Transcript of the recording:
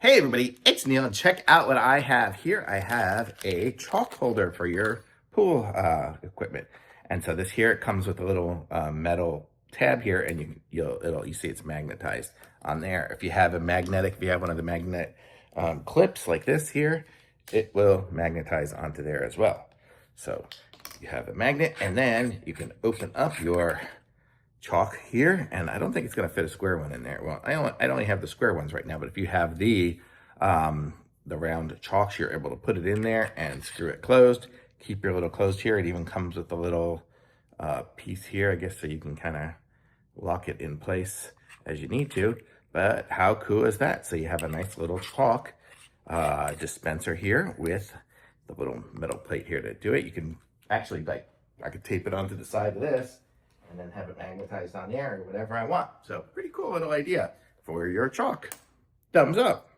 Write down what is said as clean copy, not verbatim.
Hey everybody, it's Neil, and check out what I have here. I have a chalk holder for your pool equipment. And so this here, it comes with a little metal tab here, and you see it's magnetized on there. If you have one of the magnet clips like this here, it will magnetize onto there as well. So you have a magnet, and then you can open up your chalk here, and I don't think it's going to fit a square one in there. Well, I only have the square ones right now, but if you have the round chalks, you're able to put it in there and screw it closed. Keep your little closed here. It even comes with a little piece here, I guess, so you can kind of lock it in place as you need to. But how cool is that? So you have a nice little chalk dispenser here with the little metal plate here to do it. You can actually, I could tape it onto the side of this and then have it magnetized on there or whatever I want. So pretty cool little idea for your chalk. Thumbs up.